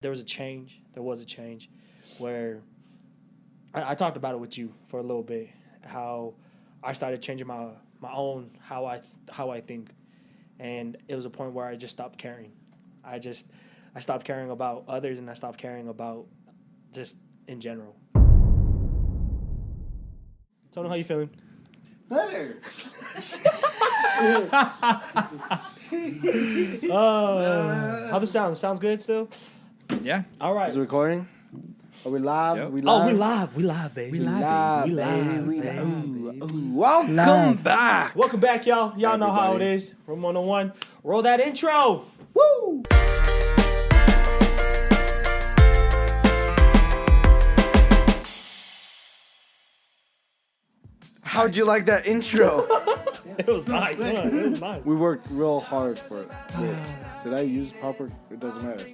there was a change. There was a change where I talked about it with you for a little bit. How I started changing my own how I think, and it was a point where I just stopped caring. I stopped caring about others, and I stopped caring about just in general. Tony, how you feeling? Better. How the sound? Sounds good still? Yeah. All right. Is it recording? Are we live? Yep. We live. We live, baby. We live, baby. Welcome back. Welcome back, y'all. Y'all know how it is. Room 101. Roll that intro. Woo! How'd you like that intro? It was nice, man. It was nice. We worked real hard for it. Wait, did I use proper? It doesn't matter.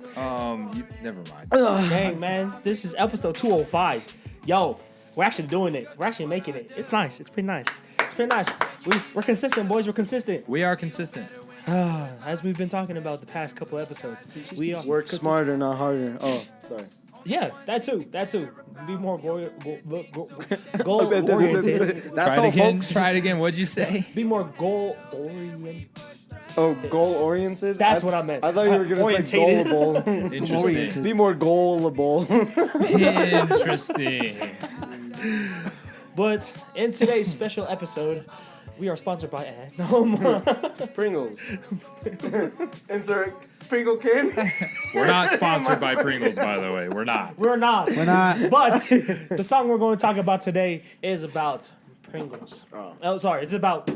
Never mind. Dang, man. This is episode 205. Yo, we're actually doing it. We're actually making it. It's nice. It's pretty nice. It's pretty nice. We're consistent, boys. We're consistent. We are consistent. As we've been talking about the past couple episodes. We are Work smarter, not harder. Oh, sorry. Yeah, that too. Be more goal oriented. That's Try all, it again. folks. Try it again. What'd you say? Be more goal oriented. Oh, goal oriented. That's what I meant. I thought you were gonna say Orientated. goalable. Interesting. Be more goalable. Interesting. But in today's special episode, we are sponsored by Pringles. Insert Pringle can. We're not sponsored by Pringles, by the way. We're not. We're not. But the song we're going to talk about today is about Pringles. Oh, sorry. It's about...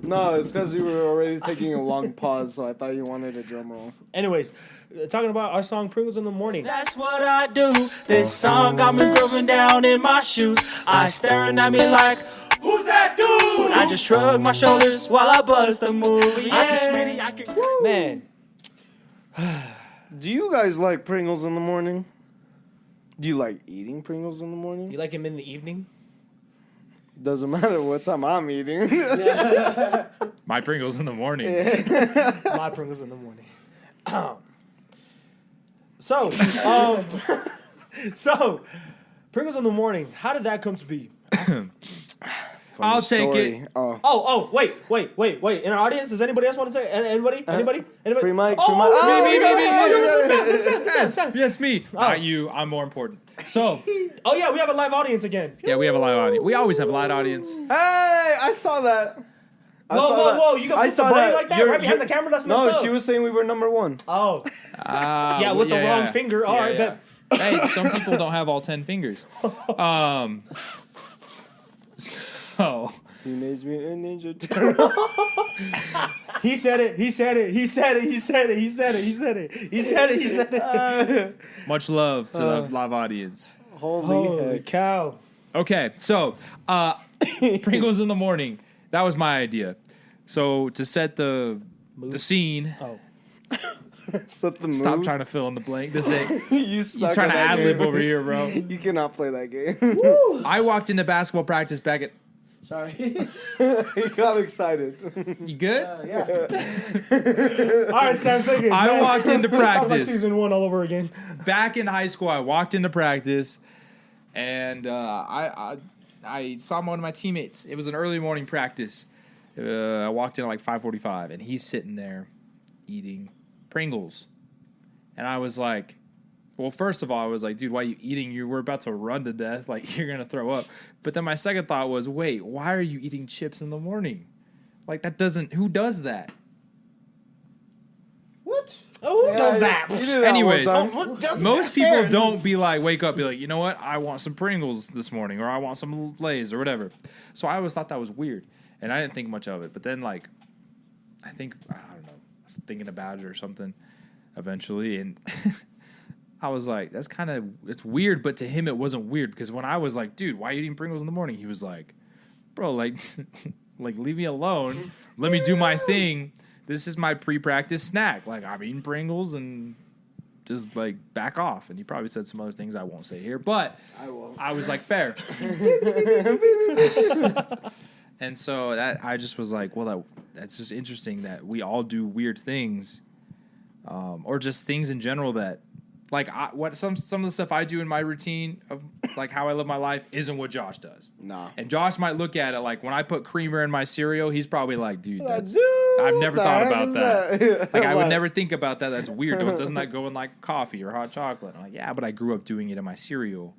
No, it's because you were already taking a long pause, so I thought you wanted a drum roll. Anyways, talking about our song Pringles in the Morning. That's what I do. This song got me grooving down in my shoes. Eyes staring at me like, who's that dude? I just shrug my shoulders while I buzz the movie. I can smitty, I can... Man. Do you guys like Pringles in the morning? Do you like eating Pringles in the morning? You like him in the evening? Doesn't matter what time I'm eating. My Pringles in the morning. My Pringles in the morning. So, Pringles in the morning. How did that come to be? I'll take it. Oh. Wait. In our audience, does anybody else want to say? Anybody? Free mic. Listen. Yes, me. Not you. I'm more important. So. Oh yeah, we have a live audience again. Yeah, we have a live audience. We always have a live audience. Hey, I saw that. Whoa! You got the brain like that right behind the camera? That's messed up. No, she was saying we were number one. Oh. Yeah, with the wrong finger. All right, bet. Hey, some people don't have all 10 fingers. So. Teenage Mutant Ninja Turtle. He said it. Much love to the live audience. Holy cow. Okay, so Pringles in the morning. That was my idea. So to set the scene. Oh. Set the mood. Stop trying to fill in the blank. This ain't. You suck You're trying at to that ad lib game. over here, bro. You cannot play that game. I walked into basketball practice back at. Sorry. He got excited. You good? Yeah. All right, Sam, take it. I walked into Sounds like practice. season 1 all over again. Back in high school, I walked into practice, and I saw one of my teammates. It was an early morning practice. I walked in at like 5:45, and he's sitting there eating Pringles. And I was like, well, first of all, I was like, dude, why are you eating? You were about to run to death. Like, you're going to throw up. But then my second thought was, wait, why are you eating chips in the morning? Like, that doesn't, who does that? What? Oh, who does that? Anyways, Who does most that? people don't be like, wake up, be like, you know what? I want some Pringles this morning, or I want some Lay's or whatever. So I always thought that was weird. And I didn't think much of it. But then, like, I don't know, I was thinking about it or something eventually. And I was like, it's weird. But to him, it wasn't weird. Because when I was like, dude, why are you eating Pringles in the morning? He was like, bro, like leave me alone. Let me do my thing. This is my pre-practice snack. Like, I'm eating Pringles and just, like, back off. And he probably said some other things I won't say here. But I was like, fair. And so I just was like, well, that's just interesting that we all do weird things, or just things in general that, Like some of the stuff I do in my routine of like how I live my life isn't what Josh does. Nah. And Josh might look at it like when I put creamer in my cereal, he's probably like, dude, that's Dude, I've never the thought heck about is that. Like I would Like, never think about that. That's weird. Doesn't that go in like coffee or hot chocolate? I'm like, yeah, but I grew up doing it in my cereal.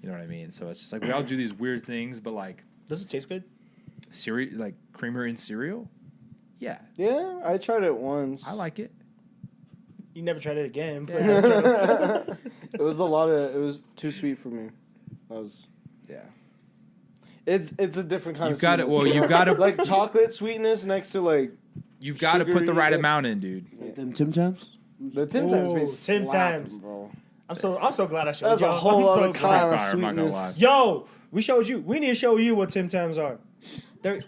You know what I mean? So it's just like we all do these weird things, but like Does it taste good? cereal, like creamer in cereal. Yeah, Yeah, I tried it once. I like it. You never tried it again. But Yeah. It was it was too sweet for me. That was Yeah. It's a different kind You've of got it. sweetness. Well, you've got to like chocolate sweetness next to like you've got to put the sugary, right like- amount in, dude. Like them Tim Tams? the Tim Tams. Ooh, Been Tim slapping, Tams. bro. I'm so glad I showed That's y'all. a whole I'm so other glad. kind of Fire, I'm not gonna lie. sweetness. Yo, we showed you. We need to show you what Tim Tams are. They're,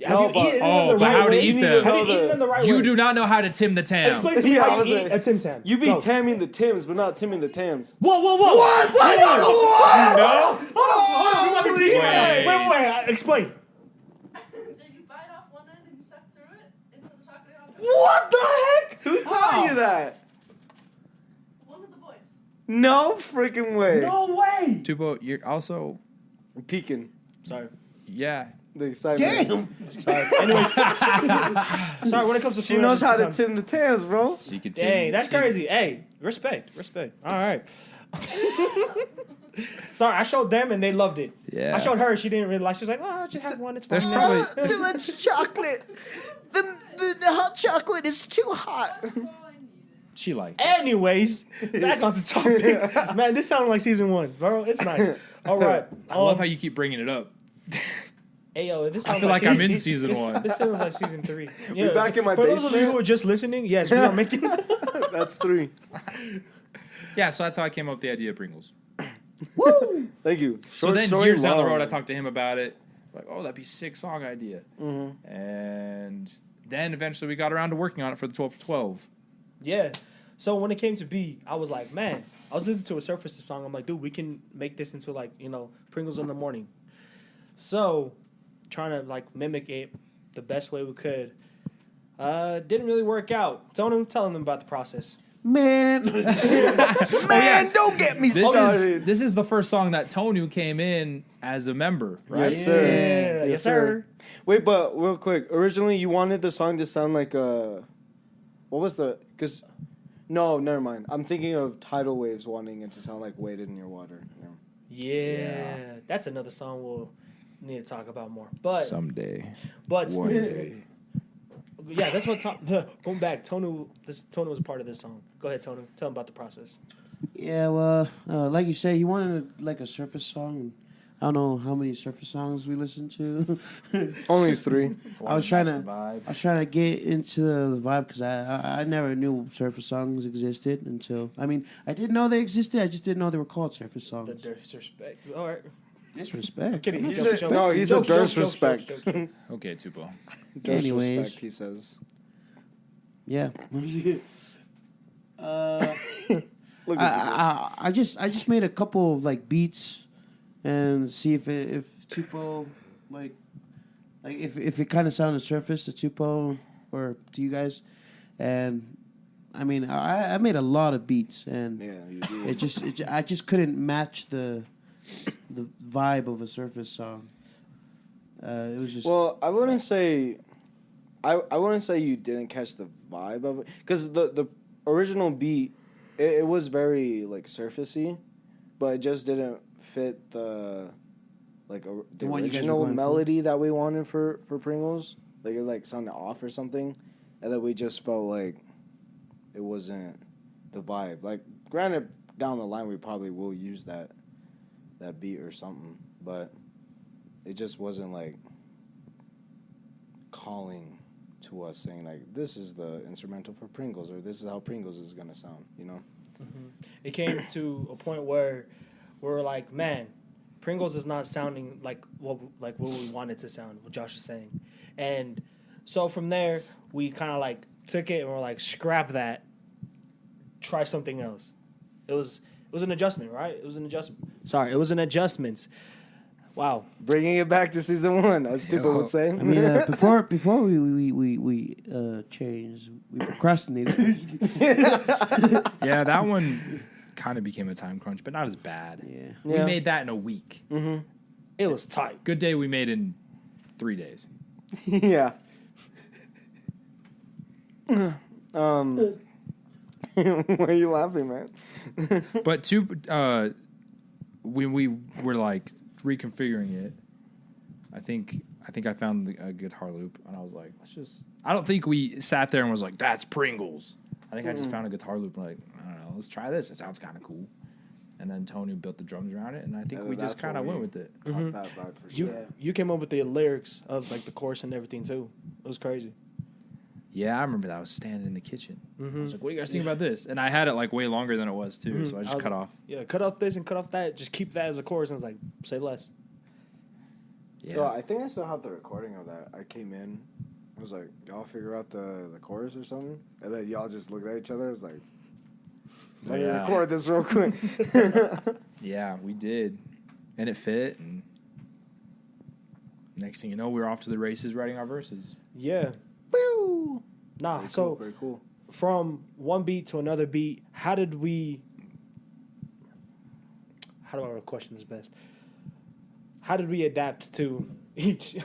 have No, you but- eaten them Oh, the but right how to way? eat need them? to Have know you eaten them the right way? You do not know how to Tim the Tam. Explain to me Yeah, I how was you eat like- a Tim Tam. You be Go. tamming the Tims, but not timming the Tams. Whoa, whoa, whoa! What? No. Hold on. Wait. Wait. Explain. Then you bite off one end and you suck through it into the chocolate on top. What the heck? Who taught you that? One of the boys. No freaking way. No way. Tubo, you're also I'm peeking. Sorry. yeah. The excitement. Sorry. Anyways. Sorry. When it comes to She food, knows I how to just tim the Tams, bro. You can Dang, that's crazy. Hey, respect. All right. Sorry, I showed them and they loved it. Yeah. I showed her. She didn't really like. She was like, "Oh, just have one. It's fine." There's probably That's chocolate. The hot chocolate is too hot. That's all I needed. she like. Anyways, back on the topic. Man, this sounded like season 1, bro. It's nice. All right. I love how you keep bringing it up. Hey, yo, this I sounds feel like I'm in this- season this- 1. This sounds like season 3. Yeah, back in my For those of you basement. who are just listening, yes, we are making. That's 3. Yeah, so that's how I came up with the idea of Pringles. Thank you. So then years down the road, I talked to him about it. Like, oh, that'd be a sick song idea. Mm-hmm. And then eventually we got around to working on it for the 12 for 12. Yeah. So when it came to B, I was like, man, I was listening to a Surface song. I'm like, dude, we can make this into like, Pringles in the morning. So trying to like mimic it the best way we could. Didn't really work out. Tell them about the process. Man, don't get me started. This is the first song that Tonu came in as a member, right? Yes, sir. Yeah, yes, sir. Wait, but real quick. Originally, you wanted the song to sound like what was the? Because no, never mind. I'm thinking of Tidal Waves wanting it to sound like "Waded in Your Water." No. Yeah, that's another song we'll need to talk about more. But Someday. but One day. yeah, that's what going back. Tonu was a part of this song. Go ahead, Tonu. Tell him about the process. Yeah, well, like you said, you wanted like a Surface song. And I don't know how many Surface songs we listened to. Only 3. I was trying to Vibe. I was trying to get into the vibe because I never knew Surface songs existed until I didn't know they existed. I just didn't know they were called Surface The songs. disrespect. All right. Disrespect. Kidding. He's Jokes, a, jokes. no, he's Jokes, a jokes, jokes, disrespect. jokes, jokes, jokes. Okay, Tupo. Anyways. Disrespect, he says. Yeah. Look at I just made a couple of like beats and see if Tupo like if it kind of sounded Surface to Tupo or to you guys, and I mean I made a lot of beats and you. Yeah, you do. I just couldn't match the vibe of a Surface song. It was just Well, I wouldn't say you didn't catch the vibe of it because the original beat it was very like surfacey, but it just didn't fit the the one you guys were original going for. melody that we wanted for Pringles. Like it like sounded off or something, and then we just felt like it wasn't the vibe. Like granted, down the line we probably will use that beat or something, but it just wasn't like calling to us saying like this is the instrumental for Pringles or this is how Pringles is gonna sound, you know? It came to a point where we're like, man, Pringles is not sounding like what we wanted to sound. What Josh is saying, and so from there we kind of like took it and we're like, scrap that, try something else. It was an adjustment, right? It was an adjustment. Sorry, it was an adjustment. Wow. Bringing it back to season 1, as Tupa would say. I mean, before we changed, we procrastinated. Yeah, that one kind of became a time crunch, but not as bad. Yeah. We Yeah. made that in a week. Mm-hmm. It was tight. Good Day we made in 3 days. Yeah. Why are you laughing, man? But when we were like reconfiguring it, I think I found a guitar loop, and I was like, let's just. I don't think we sat there and was like, that's Pringles. I think I just found a guitar loop and like, I don't know, let's try this. It sounds kind of cool. And then Tony built the drums around it, and I think we just kind of went with it. Caught that vibe for sure. You came up with the lyrics of like the chorus and everything too. It was crazy. Yeah, I remember that. I was standing in the kitchen. Mm-hmm. I was like, what do you guys think about this? And I had it like way longer than it was too, so I I just was cut like, off. Yeah, cut off this and cut off that. Just keep that as a chorus, and it's like say less. Yeah. So I think I still have the recording of that. I came in, I was like, y'all figure out the chorus or something? And then y'all just looked at each other. I was like, let me Yeah. record this real quick. Yeah, we did. And it fit, and next thing you know, we were off to the races writing our verses. Yeah. Woo! Nah. Very So cool, very cool. from one beat to another beat, how do I question this best? How did we adapt to each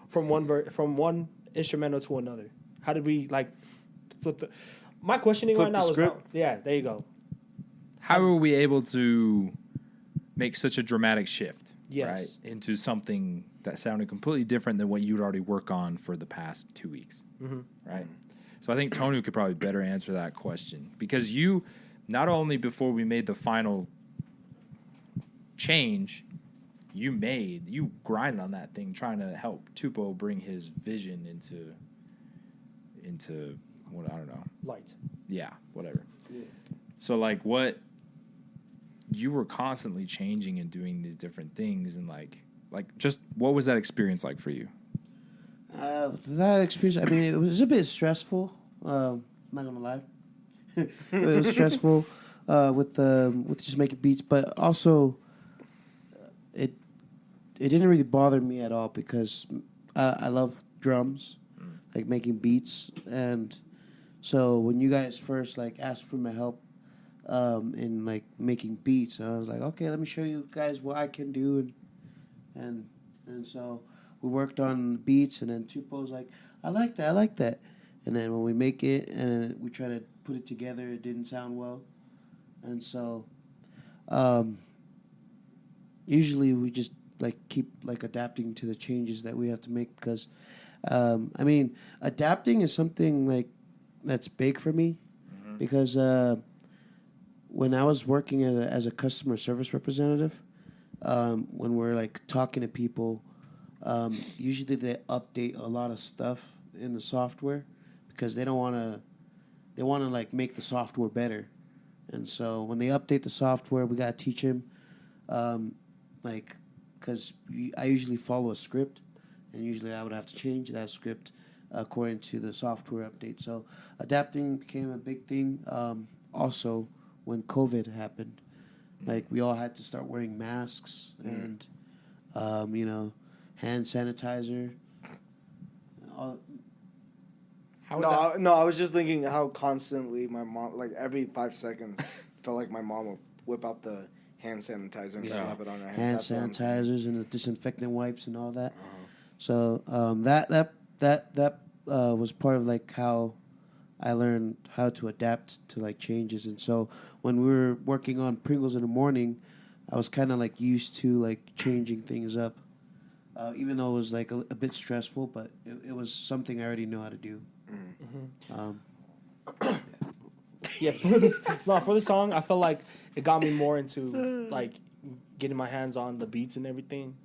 from one instrumental to another? How did we like flip the? My questioning Flip right the now is script? yeah. There you go. How were we able to make such a dramatic shift? Yes. Right, into something that sounded completely different than what you'd already work on for the past 2 weeks. Mm-hmm. Right. So I think Tony could probably better answer that question, because you, not only before we made the final change, you grinded on that thing trying to help Tupo bring his vision into what, I don't know. Light. Yeah, whatever. Yeah. So like what you were constantly changing and doing these different things, and like just what was that experience like for you? That experience, I mean, it was a bit stressful. I'm not gonna lie, it was stressful with just making beats, but also it didn't really bother me at all because I love drums, like making beats, and so when you guys first like asked for my help in like making beats, I was like, okay, let me show you guys what I can do, and so we worked on beats, and then Tupo's like, I like that. And then when we make it and we try to put it together, it didn't sound well. And so usually we just like keep like adapting to the changes that we have to make, because I mean, adapting is something like that's big for me, because when I was working as a customer service representative, when we're like talking to people, usually they update a lot of stuff in the software because they want to like make the software better. And so when they update the software, we got to teach them, like, because I usually follow a script, and usually I would have to change that script according to the software update. So adapting became a big thing. Also, when COVID happened, like we all had to start wearing masks and, hand sanitizer. I was just thinking how constantly my mom, like every 5 seconds, felt like my mom would whip out the hand sanitizer and slap it on her hands. Hand sanitizers and the disinfectant wipes and all that. Uh-huh. So that was part of like how I learned how to adapt to like changes. And so when we were working on Pringles in the morning, I was kind of like used to like changing things up, even though it was like a bit stressful, but it was something I already know how to do. Yeah, for the song, I felt like it got me more into like getting my hands on the beats and everything.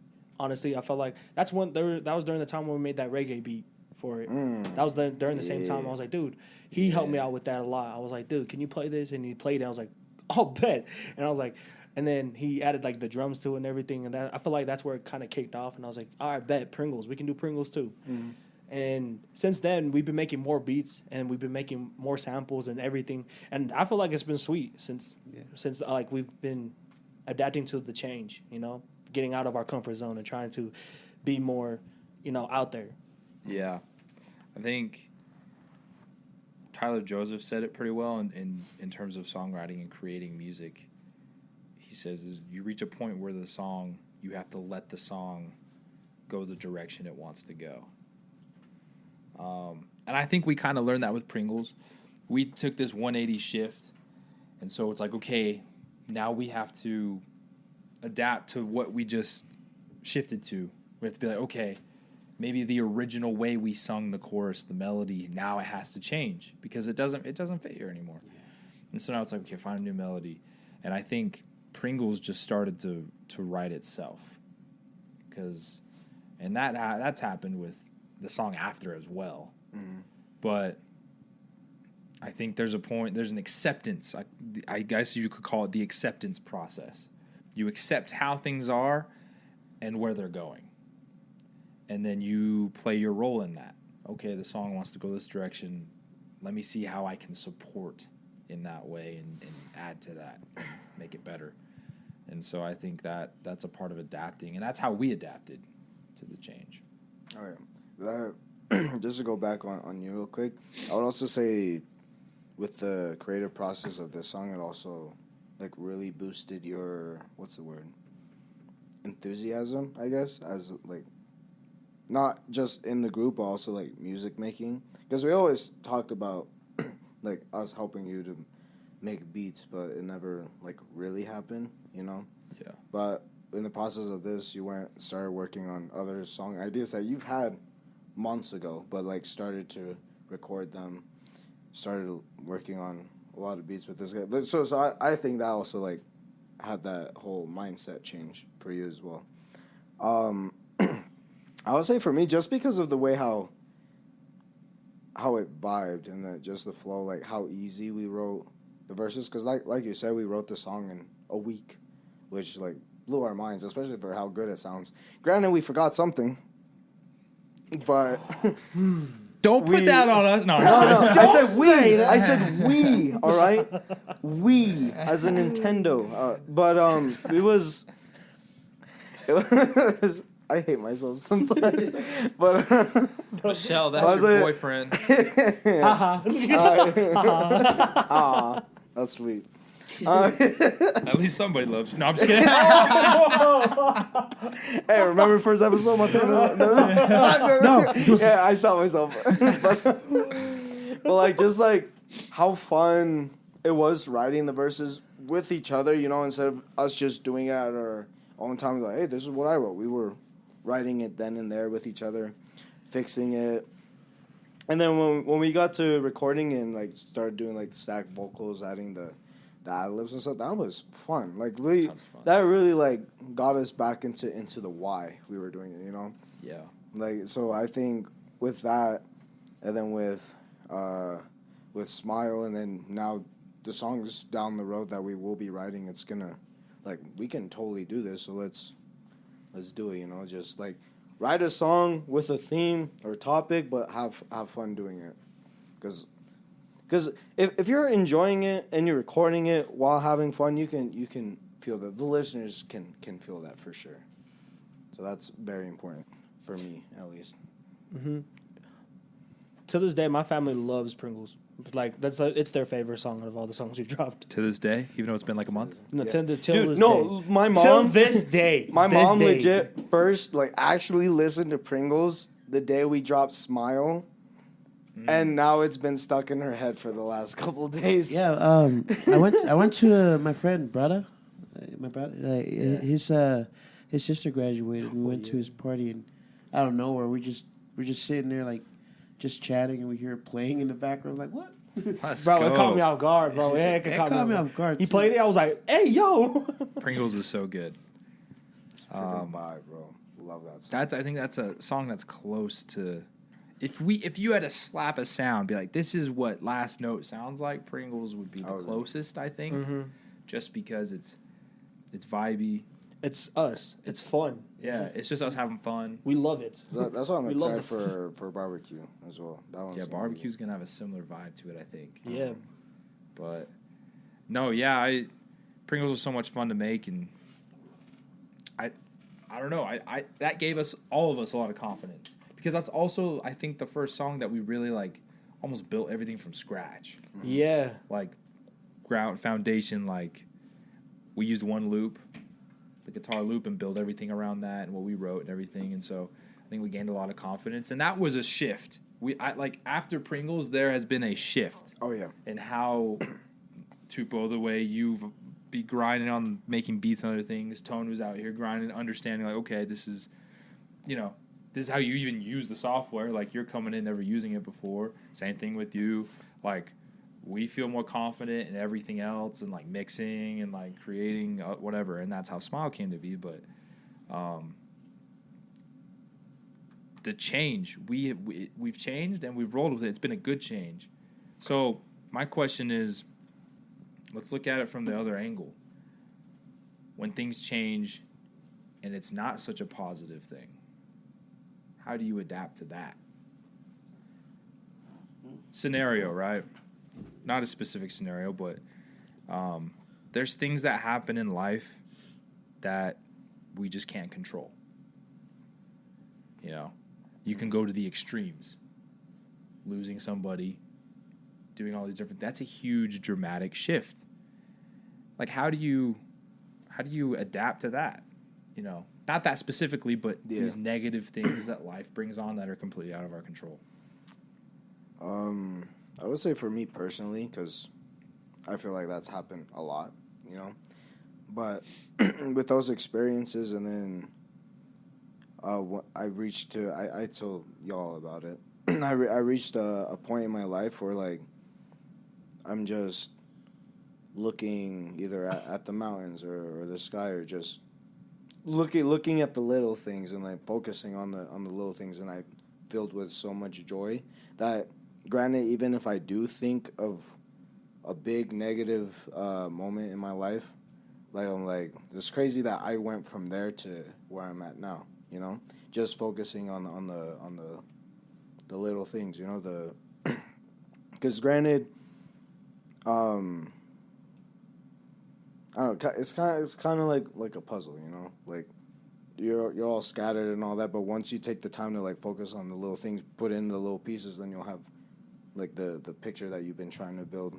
Honestly, I felt like that was during the time when we made that reggae beat for it. That was during the same time. I was like, dude, he helped me out with that a lot. I was like, dude, can you play this? And he played it. I was like, oh, bet. And I was like, and then he added like the drums to it and everything. And that I feel like that's where it kind of kicked off. And I was like, all right, bet Pringles. We can do Pringles too. And since then, we've been making more beats and we've been making more samples and everything. And I feel like it's been sweet since like we've been adapting to the change, getting out of our comfort zone and trying to be more, out there. Yeah. I think Tyler Joseph said it pretty well in terms of songwriting and creating music. He says is you reach a point where you have to let the song go the direction it wants to go. And I think we kind of learned that with Pringles. We took this 180 shift, and so it's like, okay, now we have to adapt to what we just shifted to. We have to be like, okay, maybe the original way we sung the chorus, the melody, now it has to change because it doesn't fit here anymore. Yeah. And so now it's like, okay, find a new melody. And I think Pringles just started to write itself, and that's happened with the song after as well. Mm-hmm. But I think there's an acceptance. I guess you could call it the acceptance process. You accept how things are and where they're going. And then you play your role in that. Okay, the song wants to go this direction. Let me see how I can support in that way and add to that and make it better. And so I think that's a part of adapting. And that's how we adapted to the change. All right. Just to go back on you real quick, I would also say with the creative process of this song, it also really boosted your, what's the word? Enthusiasm, I guess, as not just in the group, but also music making. Because we always talked about us helping you to make beats, but it never really happened, Yeah. But in the process of this, you started working on other song ideas that you've had months ago, but started to record them, started working on a lot of beats with this guy. So I think that also had that whole mindset change for you as well. I would say for me, just because of the way how it vibed and just the flow, how easy we wrote the verses, because like you said, we wrote the song in a week, which blew our minds, especially for how good it sounds. Granted, we forgot something, but don't put that on us. No, no. I said we. I said we. All right, we as a Nintendo. But it was. I hate myself sometimes. But Michelle, that's your boyfriend. That's sweet. At least somebody loves you. No, I'm just kidding. Hey, remember first episode? No. Yeah, I saw myself. but just how fun it was writing the verses with each other, instead of us just doing it at our own time. Hey, this is what I wrote. We were writing it then and there with each other, fixing it. And then when we got to recording and started doing stack vocals, adding the ad-libs and stuff, that was fun. Really, fun. That really got us back into the why we were doing it, Yeah. So I think with that, and then with Smile, and then now the songs down the road that we will be writing, it's gonna we can totally do this. So let's do it. Just write a song with a theme or topic, but have fun doing it, because if you're enjoying it and you're recording it while having fun, you can feel that. The listeners can feel that for sure. So that's very important for me, at least. Mm-hmm. To this day, my family loves Pringles. It's their favorite song of all the songs we've dropped. To this day, even though it's been a month. No, yeah. till this Dude, day. My mom. Till this day. My mom legit first actually listened to Pringles the day we dropped Smile. And now it's been stuck in her head for the last couple of days. Yeah, I went to my friend brother, his sister graduated. We went to his party, and out of nowhere we're just sitting there just chatting, and we hear it playing in the background. What? Bro, it caught me off guard, bro. Yeah, it caught me off guard. He played it. I was like, "Hey, yo!" Pringles is so good. Freaking vibe, bro. Love that song. I think that's a song that's close to. If you had to slap a sound, be this is what Last Note sounds like, Pringles would be the closest, I think. Mm-hmm. Just because it's vibey. It's us. It's fun. Yeah, it's just us having fun. We love it. So that's why I'm excited for barbecue as well. That one's barbecue's gonna have a similar vibe to it, I think. Yeah. But no, yeah, Pringles was so much fun to make, and I don't know. I that gave us all of us a lot of confidence because that's also I think the first song that we really like almost built everything from scratch. Yeah. Like ground foundation. Like we used one loop, the guitar loop, and build everything around that and what we wrote and everything. And so I think we gained a lot of confidence, and that was a shift. Like after Pringles, there has been a shift. Oh yeah. In how Tupo, the way you've be grinding on making beats and other things. Tone was out here grinding, understanding like, okay, this is, this is how you even use the software. Like you're coming in never using it before. Same thing with you. Like we feel more confident in everything else and like mixing and like creating whatever. And that's how Smile came to be. But the change we've changed and we've rolled with it. It's been a good change. So my question is, let's look at it from the other angle. When things change and it's not such a positive thing, how do you adapt to that? Scenario, right? Not a specific scenario, but there's things that happen in life that we just can't control. You can go to the extremes. Losing somebody, doing all these different, that's a huge dramatic shift. Like how do you adapt to that? Not that specifically, but these negative things that life brings on that are completely out of our control. I would say for me personally, because I feel like that's happened a lot, but with those experiences, and then I told y'all about it. I reached a point in my life where like I'm just looking either at the mountains or the sky, or just looking at the little things and like focusing on the little things, and I filled with so much joy that, granted, even if I do think of a big negative moment in my life, like I'm like, it's crazy that I went from there to where I'm at now. Just focusing on the little things, because granted, I don't know, it's kind of like a puzzle, like you're all scattered and all that, but once you take the time to like focus on the little things, put in the little pieces, then you'll have like the picture that you've been trying to build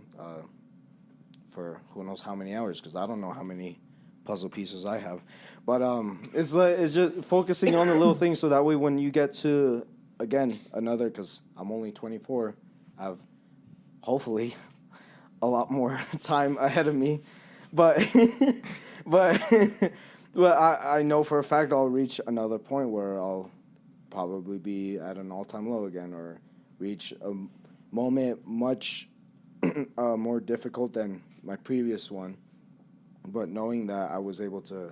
for who knows how many hours, because I don't know how many puzzle pieces I have, but it's just focusing on the little things, so that way when you get to, again, another, because I'm only 24, I have hopefully a lot more time ahead of me, but I know for a fact I'll reach another point where I'll probably be at an all-time low again, or reach a moment much more difficult than my previous one. But knowing that I was able to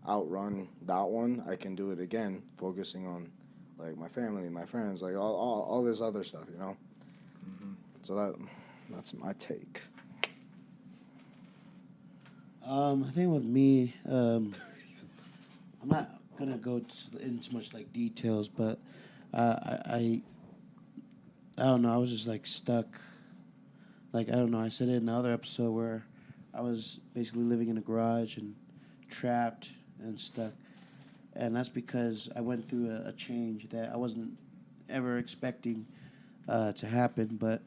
outrun that one, I can do it again, focusing on like my family, my friends, like all this other stuff, Mm-hmm. So that's my take. I think with me, I'm not gonna go into much like details, but I don't know. I was just like stuck. Like I don't know. I said it in another episode where I was basically living in a garage and trapped and stuck, and that's because I went through a change that I wasn't ever expecting to happen. But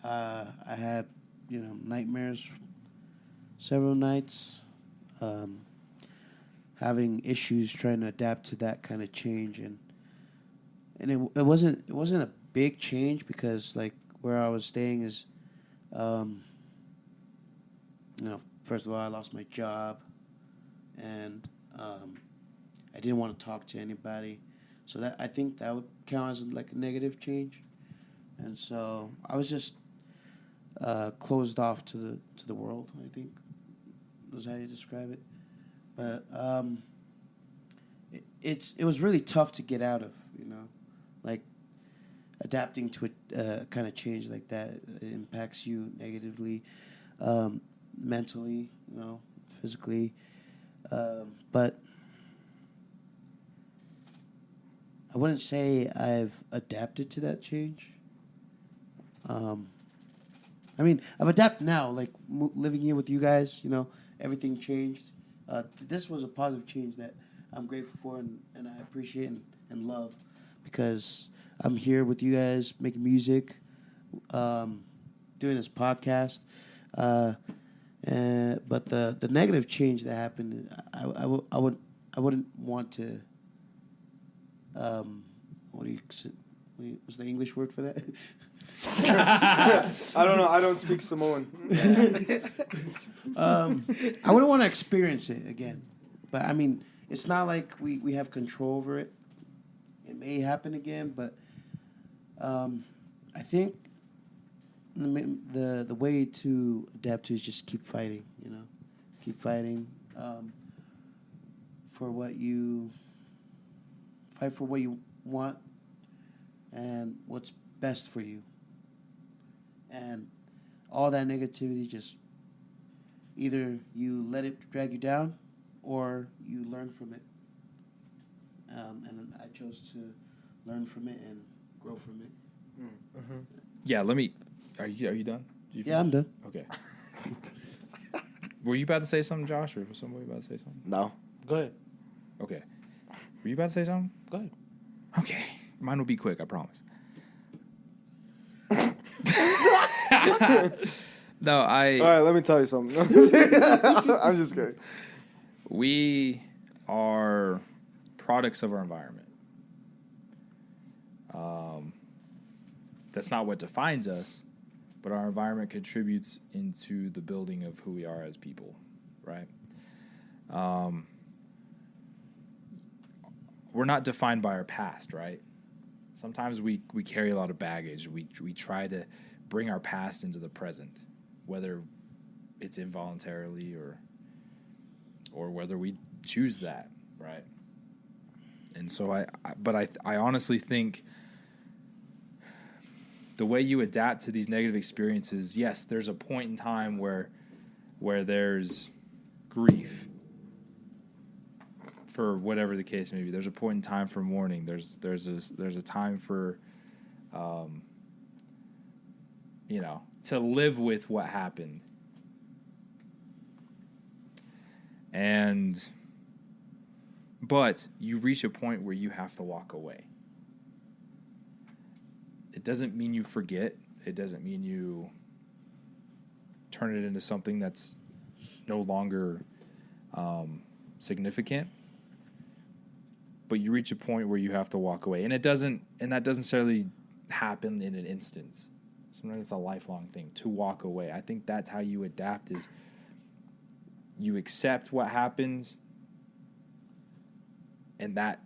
I had nightmares several nights, having issues trying to adapt to that kind of change, and it wasn't a big change because like where I was staying is, first of all, I lost my job, and I didn't want to talk to anybody, so that I think that would count as like a negative change, and so I was just closed off to the world, I think was how you describe it. But it was really tough to get out of, like adapting to a kind of change like that. It impacts you negatively, mentally, physically. But I wouldn't say I've adapted to that change. I mean, I've adapted now. Like living here with you guys, you know, everything changed. This was a positive change that I'm grateful for and I appreciate and love because I'm here with you guys making music, doing this podcast. But the negative change that happened, I wouldn't want to. What do you? What's the English word for that? I don't know. I don't speak Samoan. I wouldn't want to experience it again. But I mean, it's not like we have control over it. It may happen again, but I think the way to adapt to is just keep fighting. You know, keep fighting for what you fight for what you want and what's best for you. And all that negativity, just either you let it drag you down or you learn from it. And I chose to learn from it and grow from it. Mm-hmm. Yeah, let me. Are you done? Yeah, I'm done. Okay. Were you about to say something, Josh, or was somebody about to say something? No. Go ahead. Okay. Were you about to say something? Go ahead. Okay. Mine will be quick, I promise. No, All right, let me tell you something. I'm just kidding. We are products of our environment. That's not what defines us, but our environment contributes into the building of who we are as people, right? We're not defined by our past, right? Sometimes we carry a lot of baggage. We try to bring our past into the present, whether it's involuntarily or whether we choose that, right? And so I honestly think the way you adapt to these negative experiences, yes, there's a point in time where there's grief for whatever the case may be. There's a point in time for mourning. There's a time for to live with what happened. But you reach a point where you have to walk away. It doesn't mean you forget. It doesn't mean you turn it into something that's no longer significant. But you reach a point where you have to walk away, and that doesn't necessarily happen in an instance. Sometimes it's a lifelong thing to walk away. I think that's how you adapt: is you accept what happens, and that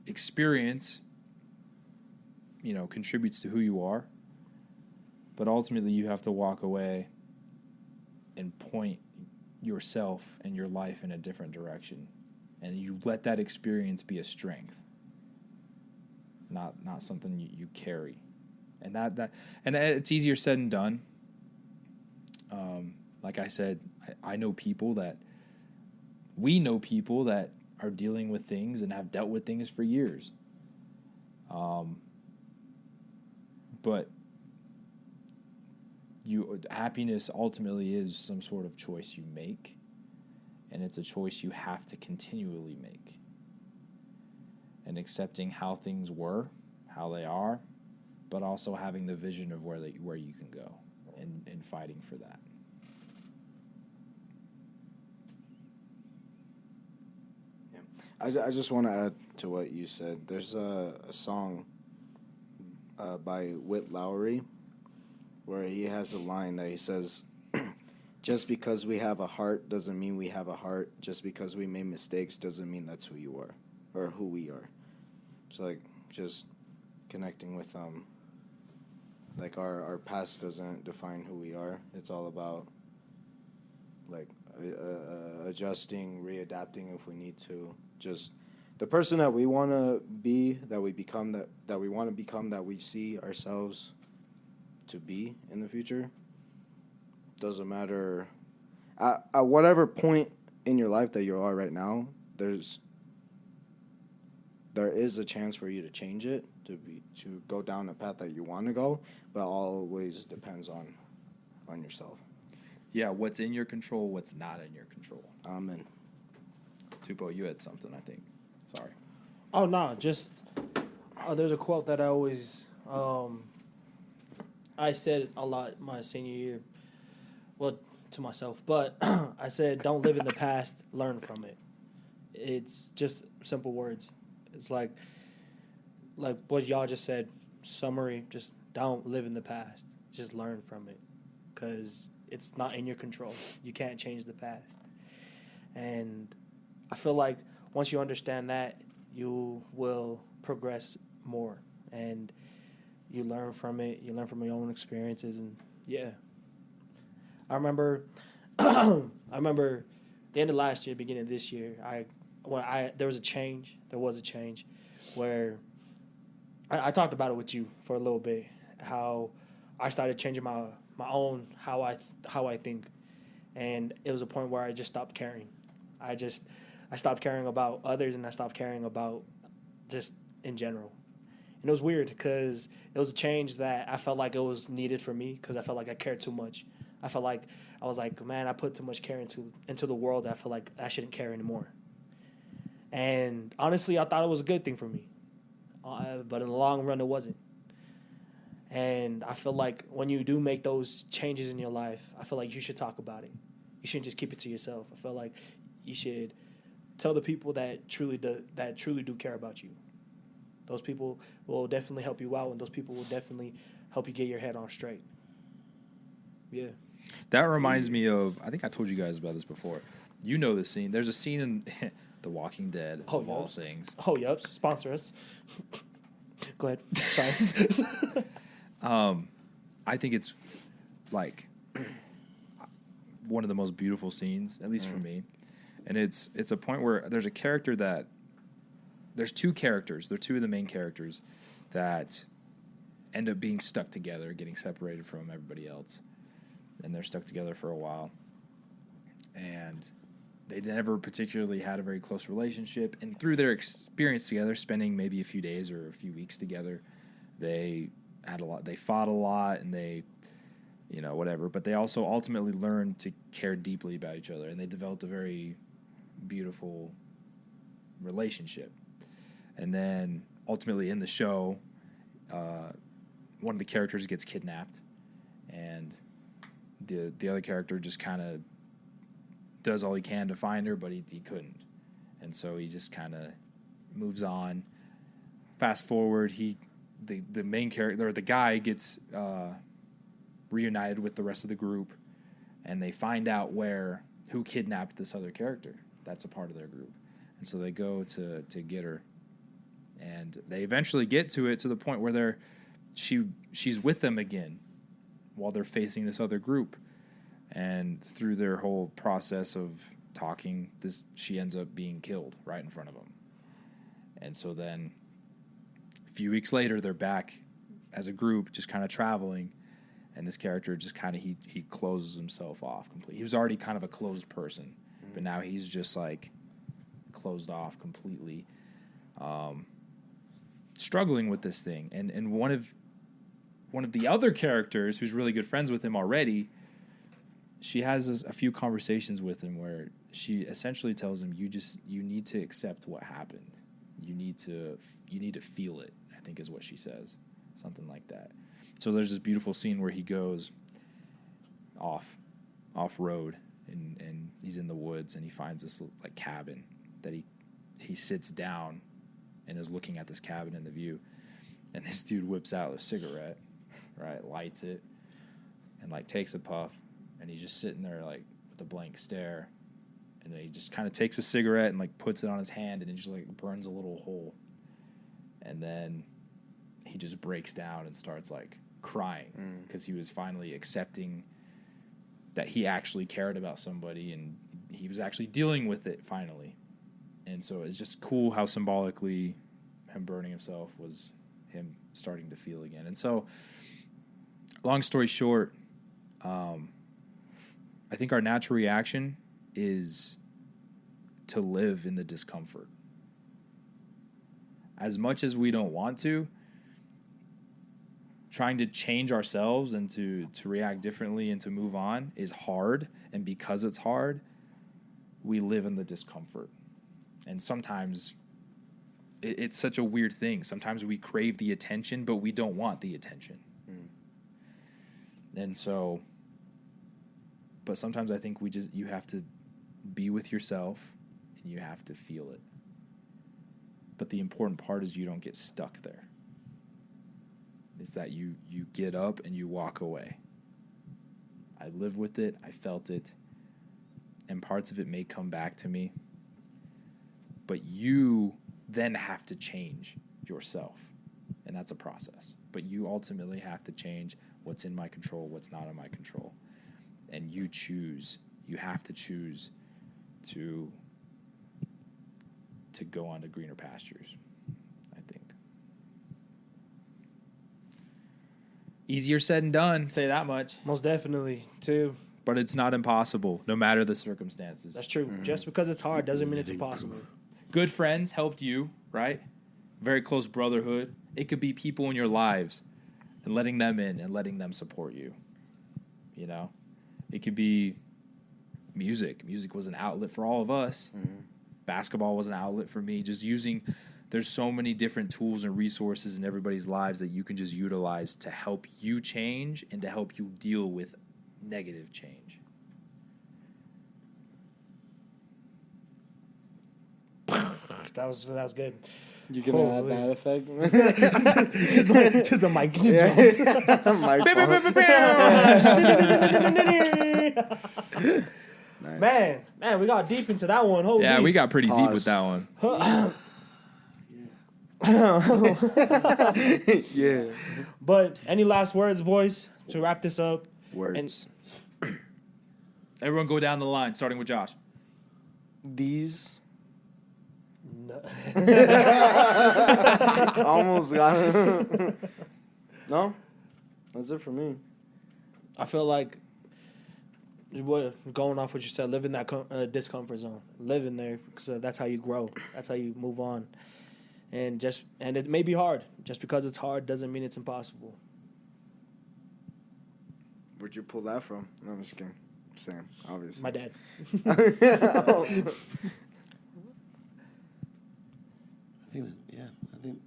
experience, contributes to who you are. But ultimately, you have to walk away and point yourself and your life in a different direction. And you let that experience be a strength, not something you carry. And and it's easier said than done. Like I said, we know people that are dealing with things and have dealt with things for years. But happiness ultimately is some sort of choice you make, and it's a choice you have to continually make. And accepting how things were, how they are, but also having the vision of where you can go, and fighting for that. Yeah, I just want to add to what you said. There's a song by Whit Lowry where he has a line that he says, just because we have a heart doesn't mean we have a heart. Just because we made mistakes doesn't mean that's who you are or who we are. It's like just connecting with like our past doesn't define who we are. It's all about like adjusting, readapting if we need to. Just the person that we want to be, that we become, that we want to become, that we see ourselves to be in the future. Doesn't matter at whatever point in your life that you are right now. There is a chance for you to change it, to go down the path that you want to go, but always depends on on yourself. Yeah, what's in your control, what's not in your control. Amen. Tupo, you had something, I think. Sorry. Oh no, just there's a quote that I always I said a lot my senior year, well, to myself, but I said, don't live in the past, learn from it. It's just simple words. It's like what y'all just said, summary, just don't live in the past. Just learn from it, because it's not in your control. You can't change the past. And I feel like once you understand that, you will progress more, and you learn from it. You learn from your own experiences, and yeah. I remember, the end of last year, beginning of this year, there was a change. There was a change, where I talked about it with you for a little bit. How I started changing my own how I think, and it was a point where I just stopped caring. I stopped caring about others, and I stopped caring about just in general. And it was weird because it was a change that I felt like it was needed for me, because I felt like I cared too much. I felt like I was like, man, I put too much care into the world. I feel like I shouldn't care anymore. And honestly, I thought it was a good thing for me, but in the long run, it wasn't. And I feel like when you do make those changes in your life, I feel like you should talk about it. You shouldn't just keep it to yourself. I feel like you should tell the people that truly do care about you. Those people will definitely help you out, and those people will definitely help you get your head on straight. Yeah. That reminds me of, I think I told you guys about this before. You know this scene. There's a scene in The Walking Dead, of all things. Oh, yep. Sponsor us. Go ahead. Sorry. I think it's like one of the most beautiful scenes, at least for me. And it's a point where there's a character that, there's two characters, they're two of the main characters that end up being stuck together, getting separated from everybody else. And they're stuck together for a while. And they never particularly had a very close relationship. And through their experience together, spending maybe a few days or a few weeks together, they fought a lot, and they, whatever. But they also ultimately learned to care deeply about each other, and they developed a very beautiful relationship. And then ultimately in the show, one of the characters gets kidnapped, and the other character just kind of does all he can to find her, but he couldn't. And so he just kind of moves on. Fast forward, the main character, or the guy, gets reunited with the rest of the group, and they find out who kidnapped this other character. That's a part of their group. And so they go to get her. And they eventually get to it, to the point where she's with them again while they're facing this other group. And through their whole process of talking, she ends up being killed right in front of them. And so then a few weeks later, they're back as a group, just kind of traveling, and this character just kind of, he closes himself off completely. He was already kind of a closed person, but now he's just like closed off completely, struggling with this thing. And one of the other characters, who's really good friends with him already, she has a few conversations with him where she essentially tells him, you need to accept what happened. You need to feel it, I think is what she says. Something like that. So there's this beautiful scene where he goes off road, and he's in the woods, and he finds this like cabin that he sits down and is looking at this cabin in the view. And this dude whips out a cigarette, right, lights it, and like takes a puff, and he's just sitting there like with a blank stare. And then he just kind of takes a cigarette and like puts it on his hand, and it just like burns a little hole. And then he just breaks down and starts like crying, because he was finally accepting that he actually cared about somebody, and he was actually dealing with it finally. And so it's just cool how symbolically him burning himself was him starting to feel again. And so, long story short, I think our natural reaction is to live in the discomfort. As much as we don't want to, trying to change ourselves and to react differently and to move on is hard. And because it's hard, we live in the discomfort. And sometimes it's such a weird thing. Sometimes we crave the attention, but we don't want the attention. And so, but sometimes I think you have to be with yourself and you have to feel it. But the important part is you don't get stuck there. It's that you get up and you walk away. I lived with it. I felt it. And parts of it may come back to me. But you then have to change yourself. And that's a process. But you ultimately have to change what's in my control, what's not in my control. And you choose. You have to choose to go on to greener pastures, I think. Easier said than done, say that much. Most definitely, too. But it's not impossible, no matter the circumstances. That's true. Just because it's hard doesn't mean it's impossible. Good friends helped you, right? Very close brotherhood. It could be people in your lives and letting them in and letting them support you. You know? It could be music. Music was an outlet for all of us. Basketball was an outlet for me. Just there's so many different tools and resources in everybody's lives that you can just utilize to help you change and to help you deal with negative change. That was good. You gonna add that effect? just the mic just drops. Nice. Man, we got deep into that one. Holy. Yeah, we got pretty deep Pause. with that one. Yeah. But any last words, boys, to wrap this up? Words. Everyone go down the line, starting with Josh. These. No. Almost got it. No? That's it for me. I feel like going off what you said, live in that discomfort zone. Live in there, because that's how you grow. That's how you move on. And it may be hard. Just because it's hard doesn't mean it's impossible. Where'd you pull that from? No, I'm just kidding. Sam, obviously. My dad. I think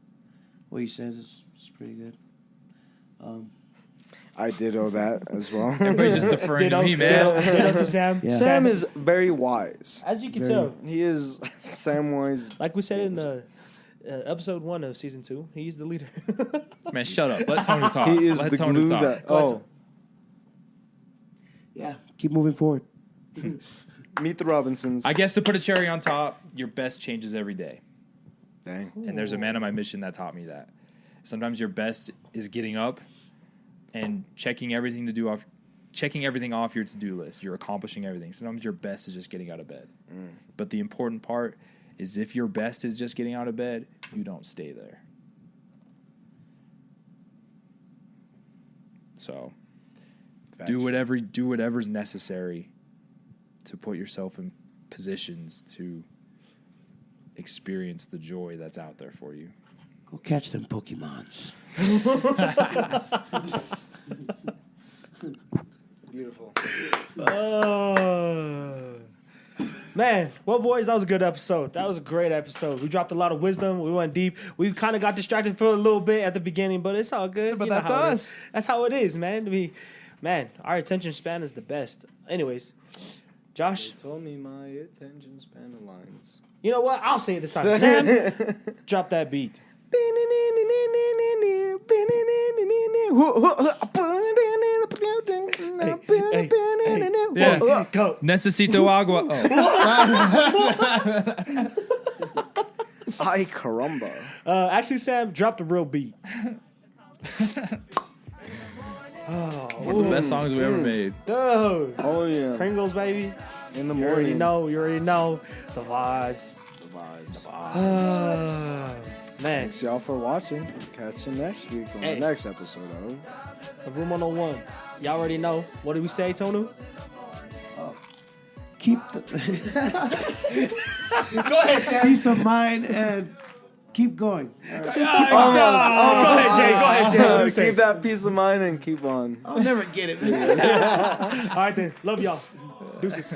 what he says is pretty good. I ditto that as well. Everybody just deferring to me, man. Ditto to Sam. Yeah. Sam is very wise. As you can tell, He is Samwise. like we said in the episode 1 of season 2, he's the leader. Man, shut up. Let Tony talk. He is Let the Tony glue talk. that. Go ahead, Oh, Yeah, keep moving forward. Meet the Robinsons. I guess to put a cherry on top, your best changes every day. Dang. And there's a man on my mission that taught me that. Sometimes your best is getting up and checking everything off your to-do list. You're accomplishing everything. Sometimes your best is just getting out of bed. But the important part is if your best is just getting out of bed, you don't stay there. So do whatever's necessary to put yourself in positions to experience the joy that's out there for you. Go catch them Pokemons. Beautiful. Man, well, boys, that was a good episode. That was a great episode. We dropped a lot of wisdom. We went deep. We kind of got distracted for a little bit at the beginning, but it's all good. But You know that's how it us. is. That's how it is, man. Our attention span is the best. Anyways, Josh, They told me my attention span aligns. you know what? I'll say it this time. Sam, drop that beat. Yeah. Go. Necesito agua. Oh. Ay, caramba. Actually, Sam, drop the real beat. One of the best songs we ever made. Dude. Oh, yeah. Pringles, baby. In the You already morning. know. The vibes. The vibes. Man, Thanks, y'all, for watching. Catch you next week on Hey. the next episode of... the Room 101. Y'all already know. What do we say, Tonu? Keep the Go ahead, Sam. peace of mind and keep going. Go ahead, Jay. Go ahead, Jay. What do you say? Keep that peace of mind and keep on. I'll never get it, man. All right, then. Love y'all. Deuces.